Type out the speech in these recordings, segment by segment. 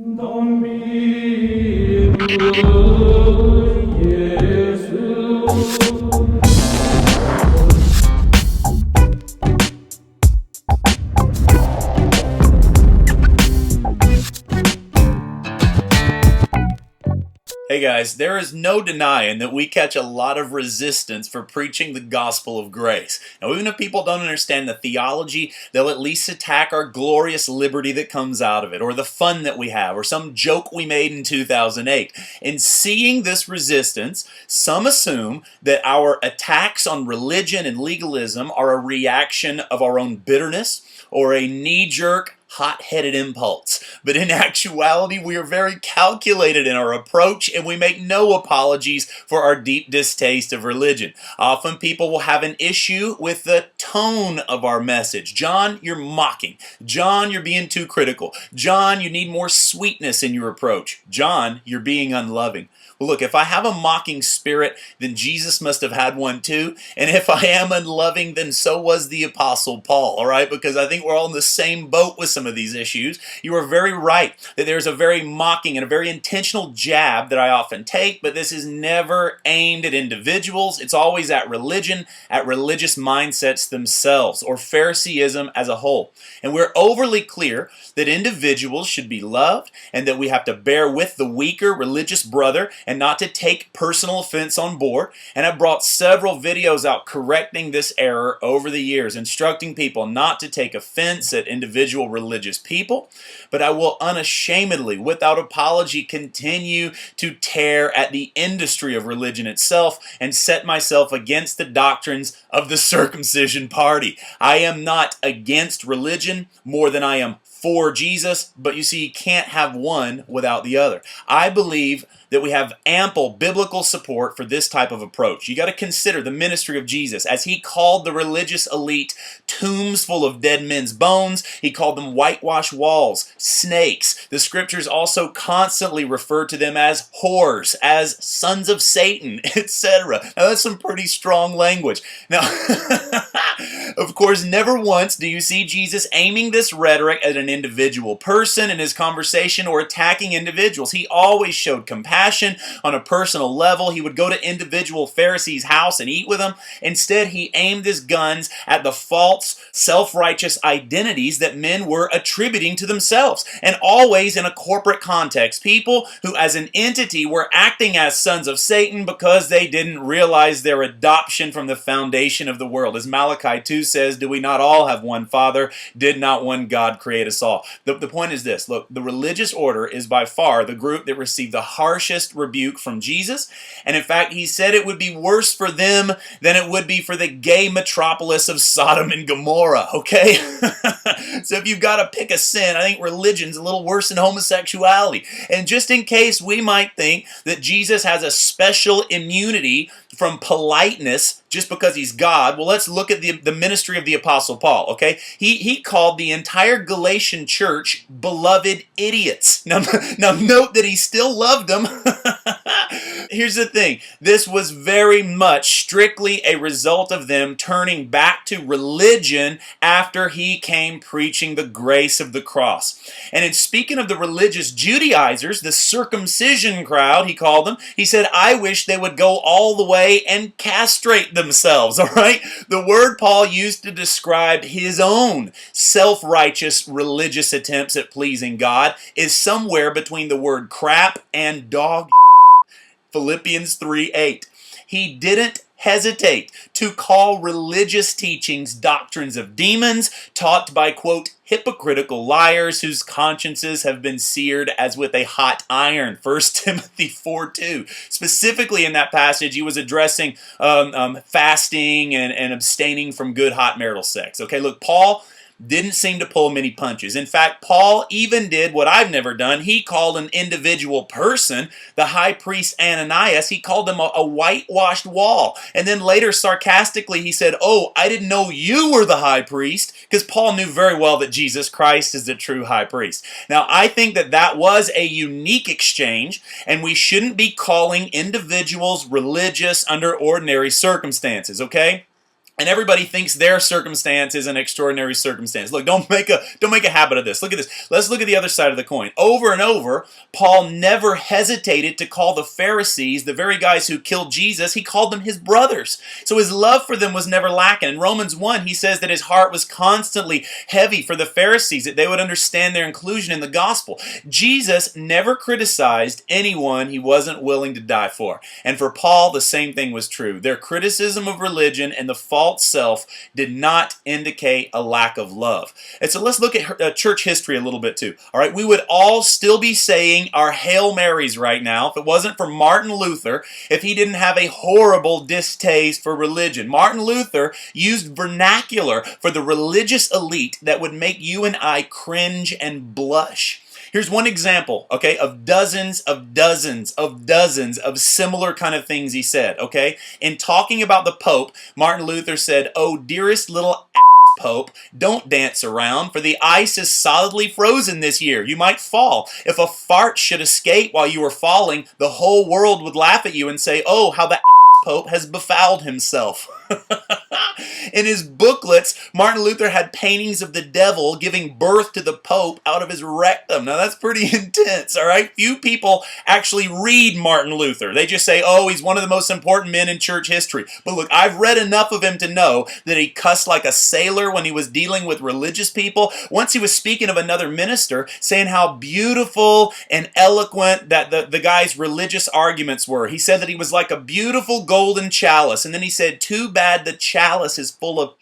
Non mi Gesù. Hey guys, there is no denying that we catch a lot of resistance for preaching the gospel of grace. Now, even if people don't understand the theology, they'll at least attack our glorious liberty that comes out of it, or the fun that we have, or some joke we made in 2008. In seeing this resistance, some assume that our attacks on religion and legalism are a reaction of our own bitterness or a knee-jerk hot-headed impulse. But in actuality, we are very calculated in our approach, and we make no apologies for our deep distaste of religion. Often people will have an issue with the tone of our message. John, you're mocking. John, you're being too critical. John, you need more sweetness in your approach. John, you're being unloving. Well, look, if I have a mocking spirit, then Jesus must have had one too. And if I am unloving, then so was the Apostle Paul, all right? Because I think we're all in the same boat with some of these issues. You are very right that there's a very mocking and a very intentional jab that I often take, but this is never aimed at individuals. It's always at religion, at religious mindsets themselves, or Phariseeism as a whole. And we're overly clear that individuals should be loved and that we have to bear with the weaker religious brother and not to take personal offense on board. And I've brought several videos out correcting this error over the years, instructing people not to take offense at individual religious people. But I will unashamedly, without apology, continue to tear at the industry of religion itself and set myself against the doctrines of the circumcision party. I am not against religion more than I am for Jesus, but you see, you can't have one without the other. I believe that we have ample biblical support for this type of approach. You got to consider the ministry of Jesus. As he called the religious elite tombs full of dead men's bones, he called them whitewashed walls, snakes. The scriptures also constantly refer to them as whores, as sons of Satan, etc. Now that's some pretty strong language. Now, of course, never once do you see Jesus aiming this rhetoric at an individual person in his conversation or attacking individuals. He always showed compassion on a personal level. He would go to individual Pharisees' house and eat with them. Instead, he aimed his guns at the false, self-righteous identities that men were attributing to themselves, and always in a corporate context. People who, as an entity, were acting as sons of Satan because they didn't realize their adoption from the foundation of the world. As Malachi 2 says, do we not all have one Father? Did not one God create us all? The point is this. Look, the religious order is by far the group that received the harshest rebuke from Jesus. And in fact, he said it would be worse for them than it would be for the gay metropolis of Sodom and Gomorrah, okay? So if you've got to pick a sin, I think religion's a little worse than homosexuality. And just in case we might think that Jesus has a special immunity from politeness just because he's God, well, let's look at the ministry of the Apostle Paul, okay? He called the entire Galatian church beloved idiots. Now note that he still loved them. Here's the thing. This was very much strictly a result of them turning back to religion after he came preaching the grace of the cross. And in speaking of the religious Judaizers, the circumcision crowd, he called them, he said, I wish they would go all the way and castrate themselves, all right? The word Paul used to describe his own self-righteous religious attempts at pleasing God is somewhere between the word crap and dog. Philippians 3:8. He didn't hesitate to call religious teachings doctrines of demons taught by, quote, hypocritical liars whose consciences have been seared as with a hot iron. 1 Timothy 4:2. Specifically in that passage, he was addressing fasting and abstaining from good hot marital sex. Okay, look, Paul didn't seem to pull many punches. In fact, Paul even did what I've never done. He called an individual person, the high priest Ananias, he called him a whitewashed wall. And then later, sarcastically, he said, oh, I didn't know you were the high priest, because Paul knew very well that Jesus Christ is the true high priest. Now, I think that that was a unique exchange, and we shouldn't be calling individuals religious under ordinary circumstances, okay? And everybody thinks their circumstance is an extraordinary circumstance. Look, don't make a habit of this. Look at this. Let's look at the other side of the coin. Over and over, Paul never hesitated to call the Pharisees, the very guys who killed Jesus, he called them his brothers. So his love for them was never lacking. In Romans 1, he says that his heart was constantly heavy for the Pharisees, that they would understand their inclusion in the gospel. Jesus never criticized anyone he wasn't willing to die for. And for Paul, the same thing was true. Their criticism of religion and the false self did not indicate a lack of love. And so let's look at church history a little bit too. All right, we would all still be saying our Hail Marys right now if it wasn't for Martin Luther, if he didn't have a horrible distaste for religion. Martin Luther used vernacular for the religious elite that would make you and I cringe and blush. Here's one example, okay, of dozens of similar kind of things he said, okay? In talking about the Pope, Martin Luther said, "Oh, dearest little Pope, don't dance around, for the ice is solidly frozen this year. You might fall. If a fart should escape while you were falling, the whole world would laugh at you and say, oh, how the Pope has befouled himself." In his booklets, Martin Luther had paintings of the devil giving birth to the Pope out of his rectum. Now that's pretty intense, all right? Few people actually read Martin Luther. They just say, oh, he's one of the most important men in church history. But look, I've read enough of him to know that he cussed like a sailor when he was dealing with religious people. Once he was speaking of another minister, saying how beautiful and eloquent that the guy's religious arguments were. He said that he was like a beautiful golden chalice. And then he said, too bad the chalice is full of.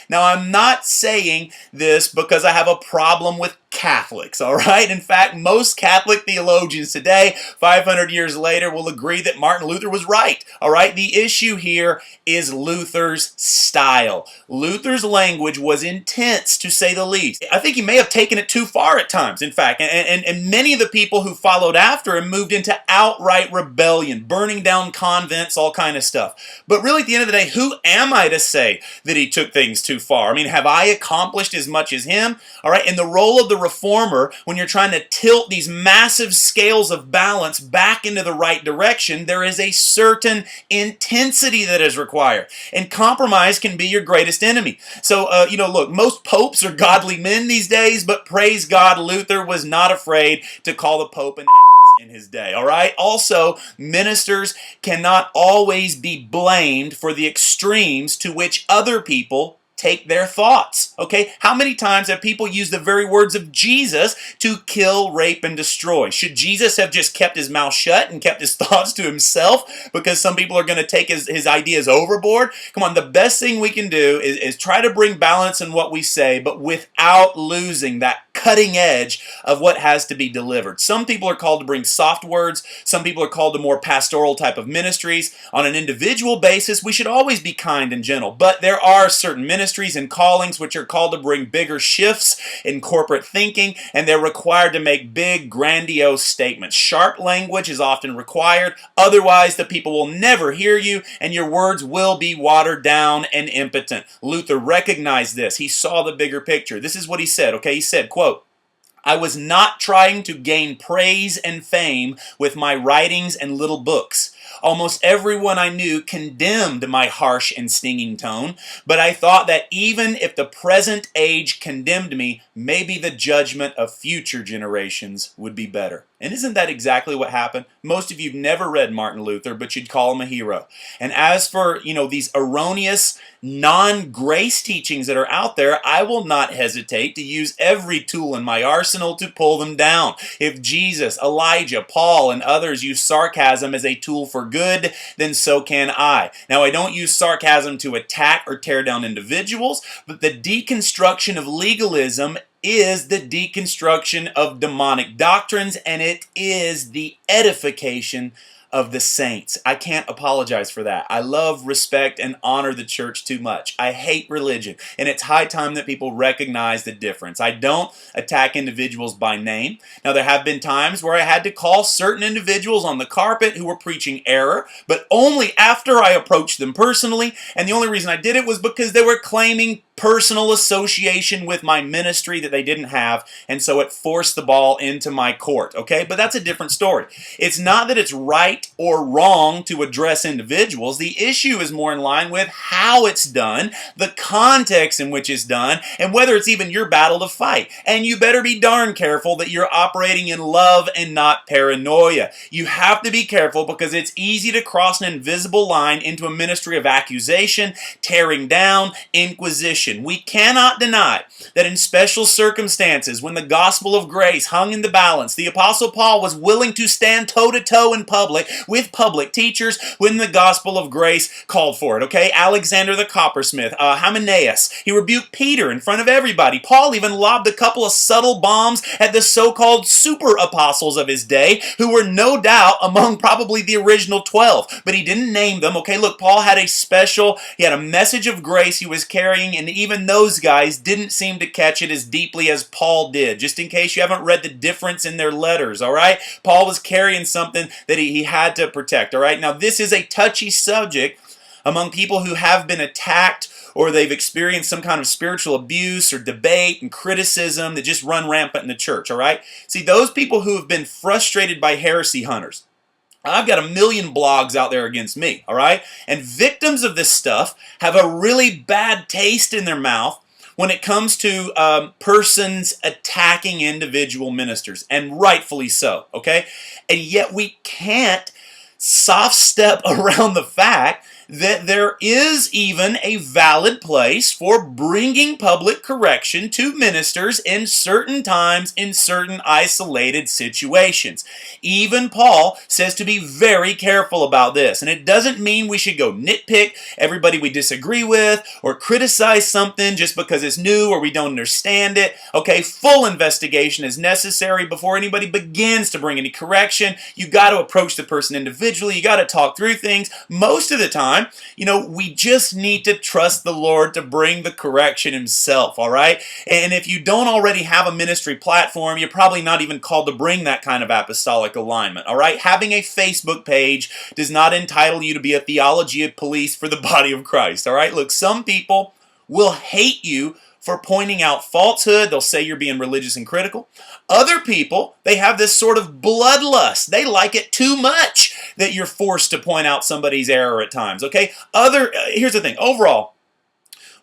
Now, I'm not saying this because I have a problem with Catholics, all right? In fact, most Catholic theologians today, 500 years later, will agree that Martin Luther was right, all right? The issue here is Luther's style. Luther's language was intense, to say the least. I think he may have taken it too far at times, in fact, and many of the people who followed after him moved into outright rebellion, burning down convents, all kind of stuff. But really, at the end of the day, who am I to say that he took things too far? I mean, have I accomplished as much as him? All right, in the role of the reformer, when you're trying to tilt these massive scales of balance back into the right direction, there is a certain intensity that is required. And compromise can be your greatest enemy. So, look, most popes are godly men these days, but praise God, Luther was not afraid to call the Pope an in his day, all right? Also, ministers cannot always be blamed for the extremes to which other people take their thoughts, okay? How many times have people used the very words of Jesus to kill, rape, and destroy? Should Jesus have just kept his mouth shut and kept his thoughts to himself because some people are going to take his ideas overboard? Come on, the best thing we can do is try to bring balance in what we say, but without losing that cutting edge of what has to be delivered. Some people are called to bring soft words. Some people are called to more pastoral type of ministries. On an individual basis, we should always be kind and gentle, but there are certain ministries and callings which are called to bring bigger shifts in corporate thinking, and they're required to make big, grandiose statements. Sharp language is often required. Otherwise, the people will never hear you, and your words will be watered down and impotent. Luther recognized this. He saw the bigger picture. This is what he said, okay? He said, quote, "I was not trying to gain praise and fame with my writings and little books. Almost everyone I knew condemned my harsh and stinging tone, but I thought that even if the present age condemned me, maybe the judgment of future generations would be better." And isn't that exactly what happened? Most of you have never read Martin Luther, but you'd call him a hero. And as for, these erroneous, non-grace teachings that are out there, I will not hesitate to use every tool in my arsenal to pull them down. If Jesus, Elijah, Paul, and others use sarcasm as a tool for good, then so can I. Now, I don't use sarcasm to attack or tear down individuals, but the deconstruction of legalism is the deconstruction of demonic doctrines, and it is the edification of the saints. I can't apologize for that. I love, respect, and honor the church too much. I hate religion, and it's high time that people recognize the difference. I don't attack individuals by name. Now, there have been times where I had to call certain individuals on the carpet who were preaching error, but only after I approached them personally, and the only reason I did it was because they were claiming personal association with my ministry that they didn't have, and so it forced the ball into my court, okay? But that's a different story. It's not that it's right or wrong to address individuals. The issue is more in line with how it's done, the context in which it's done, and whether it's even your battle to fight. And you better be darn careful that you're operating in love and not paranoia. You have to be careful because it's easy to cross an invisible line into a ministry of accusation, tearing down, inquisition. We cannot deny that in special circumstances, when the gospel of grace hung in the balance, the Apostle Paul was willing to stand toe-to-toe in public with public teachers when the gospel of grace called for it, okay? Alexander the coppersmith, Hymenaeus, he rebuked Peter in front of everybody. Paul even lobbed a couple of subtle bombs at the so-called super apostles of his day, who were no doubt among probably the original 12, but he didn't name them, okay? Look, Paul had he had a message of grace he was carrying, and even those guys didn't seem to catch it as deeply as Paul did. Just in case you haven't read the difference in their letters, all right? Paul was carrying something that he had to protect, all right? Now, this is a touchy subject among people who have been attacked or they've experienced some kind of spiritual abuse or debate and criticism that just run rampant in the church, all right? See, those people who have been frustrated by heresy hunters, I've got a million blogs out there against me, all right? And victims of this stuff have a really bad taste in their mouth when it comes to persons attacking individual ministers, and rightfully so, okay? And yet we can't soft step around the fact that there is even a valid place for bringing public correction to ministers in certain times, in certain isolated situations. Even Paul says to be very careful about this. And it doesn't mean we should go nitpick everybody we disagree with or criticize something just because it's new or we don't understand it. Okay, full investigation is necessary before anybody begins to bring any correction. You got to approach the person individually. You got to talk through things. Most of the time, we just need to trust the Lord to bring the correction himself, all right? And if you don't already have a ministry platform, you're probably not even called to bring that kind of apostolic alignment, all right? Having a Facebook page does not entitle you to be a theology of police for the body of Christ, all right? Look, some people will hate you for pointing out falsehood. They'll say you're being religious and critical. Other people, they have this sort of bloodlust. They like it too much that you're forced to point out somebody's error at times, okay? Here's the thing. Overall,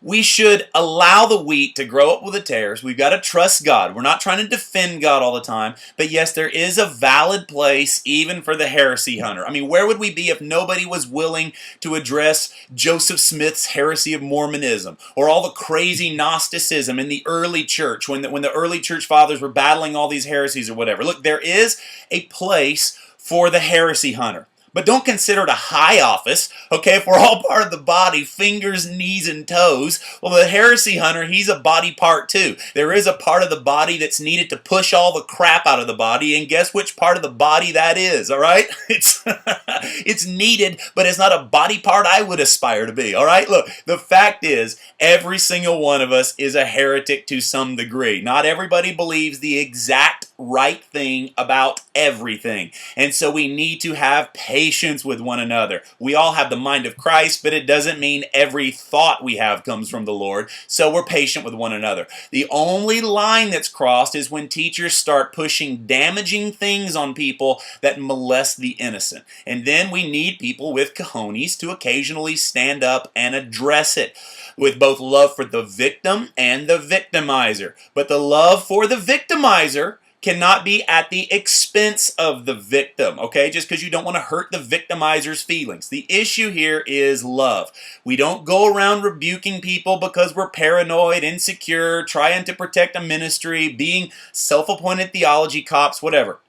we should allow the wheat to grow up with the tares. We've got to trust God. We're not trying to defend God all the time. But yes, there is a valid place even for the heresy hunter. I mean, where would we be if nobody was willing to address Joseph Smith's heresy of Mormonism or all the crazy Gnosticism in the early church when the early church fathers were battling all these heresies or whatever? Look, there is a place for the heresy hunter. But don't consider it a high office, okay? If we're all part of the body, fingers, knees, and toes, well, the heresy hunter, he's a body part too. There is a part of the body that's needed to push all the crap out of the body, and guess which part of the body that is, all right? It's needed, but it's not a body part I would aspire to be, all right? Look, the fact is, every single one of us is a heretic to some degree. Not everybody believes the exact right thing about everything. And so we need to have patience with one another. We all have the mind of Christ, but it doesn't mean every thought we have comes from the Lord. So we're patient with one another. The only line that's crossed is when teachers start pushing damaging things on people that molest the innocent. And then we need people with cojones to occasionally stand up and address it with both love for the victim and the victimizer. But the love for the victimizer cannot be at the expense of the victim, okay? Just because you don't want to hurt the victimizer's feelings. The issue here is love. We don't go around rebuking people because we're paranoid, insecure, trying to protect a ministry, being self-appointed theology cops, whatever.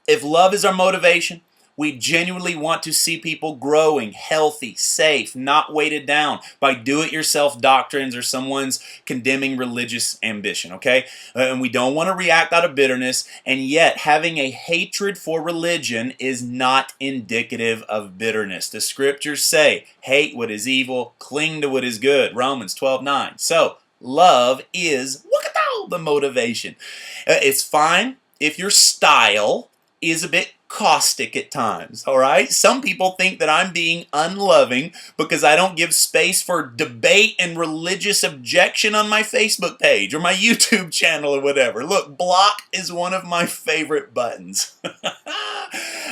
If love is our motivation, we genuinely want to see people growing, healthy, safe, not weighted down by do-it-yourself doctrines or someone's condemning religious ambition, okay? And we don't want to react out of bitterness, and yet having a hatred for religion is not indicative of bitterness. The scriptures say, hate what is evil, cling to what is good, Romans 12:9. So, love is, look at the motivation. It's fine if your style is a bit caustic at times, all right? Some people think that I'm being unloving because I don't give space for debate and religious objection on my Facebook page or my YouTube channel or whatever. Look, block is one of my favorite buttons.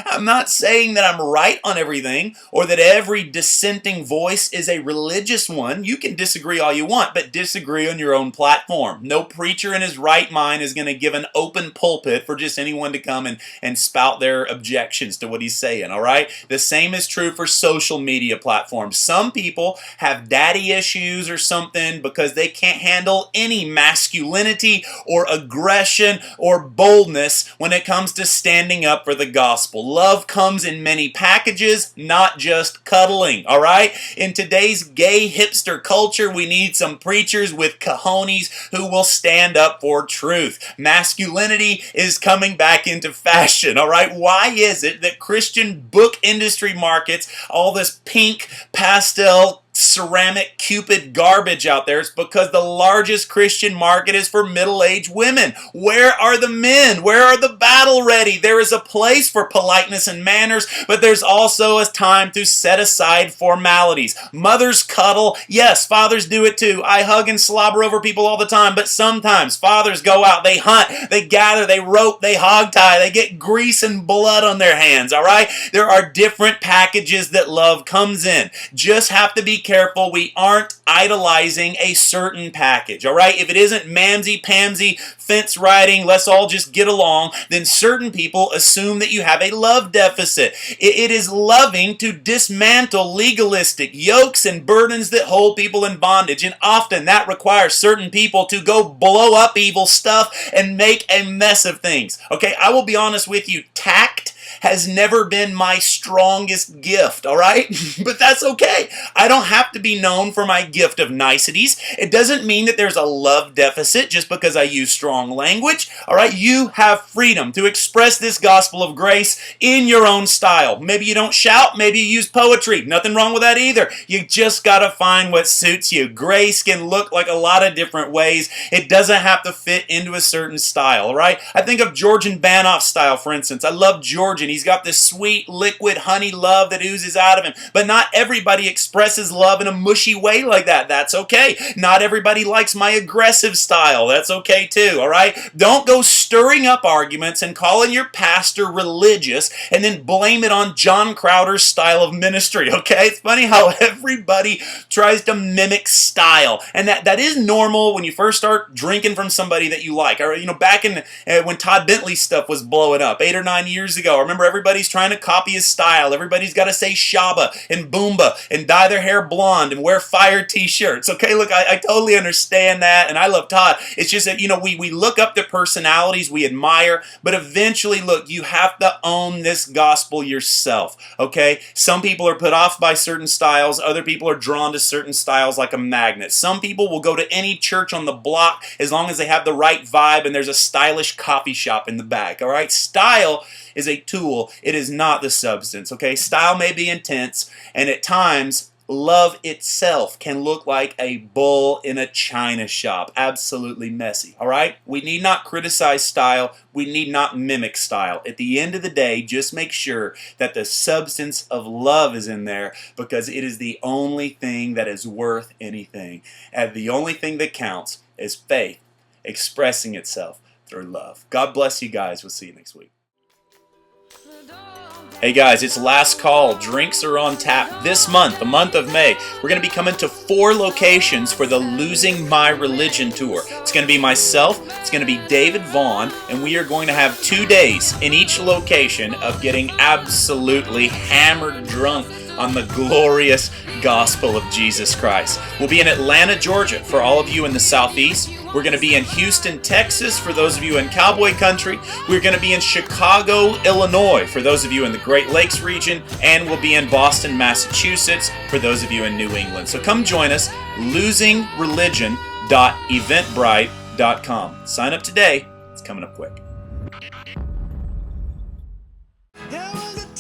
I'm not saying that I'm right on everything or that every dissenting voice is a religious one. You can disagree all you want, but disagree on your own platform. No preacher in his right mind is going to give an open pulpit for just anyone to come and spout their objections to what he's saying, all right? The same is true for social media platforms. Some people have daddy issues or something because they can't handle any masculinity or aggression or boldness when it comes to standing up for the gospel. Love comes in many packages, not just cuddling, all right? In today's gay hipster culture, we need some preachers with cojones who will stand up for truth. Masculinity is coming back into fashion, all right? Why is it that Christian book industry markets all this pink, pastel, ceramic Cupid garbage out there? It's because the largest Christian market is for middle-aged women. Where are the men? Where are the battle ready? There is a place for politeness and manners, but there's also a time to set aside formalities. Mothers cuddle. Yes, fathers do it too. I hug and slobber over people all the time, but sometimes fathers go out, they hunt, they gather, they rope, they hog tie, they get grease and blood on their hands, all right? There are different packages that love comes in. Just have to be careful we aren't idolizing a certain package, all right? If it isn't mamsy-pamsy, fence riding, let's all just get along, then certain people assume that you have a love deficit. It is loving to dismantle legalistic yokes and burdens that hold people in bondage, and often that requires certain people to go blow up evil stuff and make a mess of things. Okay, I will be honest with you, tact has never been my strongest gift, all right? But that's okay. I don't have to be known for my gift of niceties. It doesn't mean that there's a love deficit just because I use strong language, all right? You have freedom to express this gospel of grace in your own style. Maybe you don't shout, maybe you use poetry. Nothing wrong with that either. You just got to find what suits you. Grace can look like a lot of different ways. It doesn't have to fit into a certain style, all right? I think of Georgian Bannoff's style, for instance. I love Georgian. He's got this sweet, liquid, honey love that oozes out of him. But not everybody expresses love in a mushy way like that. That's okay. Not everybody likes my aggressive style. That's okay too, all right? Don't go stirring up arguments and calling your pastor religious and then blame it on John Crowder's style of ministry, okay? It's funny how everybody tries to mimic style. And that is normal when you first start drinking from somebody that you like. Or, back in when Todd Bentley's stuff was blowing up 8 or 9 years ago, I remember everybody's trying to copy his style. Everybody's got to say Shabba and Boomba and dye their hair blonde and wear fire t-shirts. Okay, look, I totally understand that, and I love Todd. It's just that, we look up the personalities we admire, but eventually, look, you have to own this gospel yourself, okay? Some people are put off by certain styles. Other people are drawn to certain styles like a magnet. Some people will go to any church on the block as long as they have the right vibe and there's a stylish coffee shop in the back, all right? Style is a tool. It is not the substance, okay? Style may be intense, and at times, love itself can look like a bull in a china shop. Absolutely messy, all right? We need not criticize style. We need not mimic style. At the end of the day, just make sure that the substance of love is in there, because it is the only thing that is worth anything. And the only thing that counts is faith expressing itself through love. God bless you guys. We'll see you next week. Hey guys, it's last call. Drinks are on tap this month, the month of May. We're going to be coming to 4 locations for the Losing My Religion tour. It's going to be myself, it's going to be David Vaughn, and we are going to have 2 days in each location of getting absolutely hammered drunk on the glorious gospel of Jesus Christ. We'll be in Atlanta, Georgia for all of you in the Southeast. We're going to be in Houston, Texas for those of you in cowboy country. We're going to be in Chicago, Illinois for those of you in the Great Lakes region. And we'll be in Boston, Massachusetts for those of you in New England. So come join us, losingreligion.eventbrite.com. Sign up today. It's coming up quick.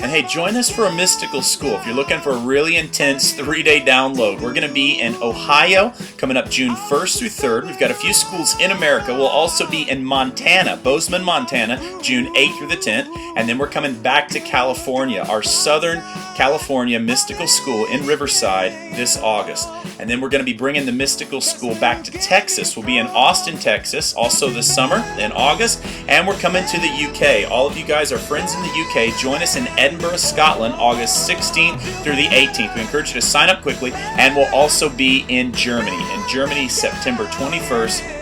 And hey, join us for a mystical school. If you're looking for a really intense 3-day download, we're going to be in Ohio coming up June 1st through 3rd. We've got a few schools in America. We'll also be in Montana, Bozeman, Montana, June 8th through the 10th. And then we're coming back to California, our Southern California Mystical School in Riverside this August. And then we're going to be bringing the Mystical School back to Texas. We'll be in Austin, Texas, also this summer in August. And we're coming to the UK. All of you guys are friends in the UK. Join us in Edinburgh, Scotland, August 16th through the 18th. We encourage you to sign up quickly. And we'll also be in Germany. In Germany, September 21st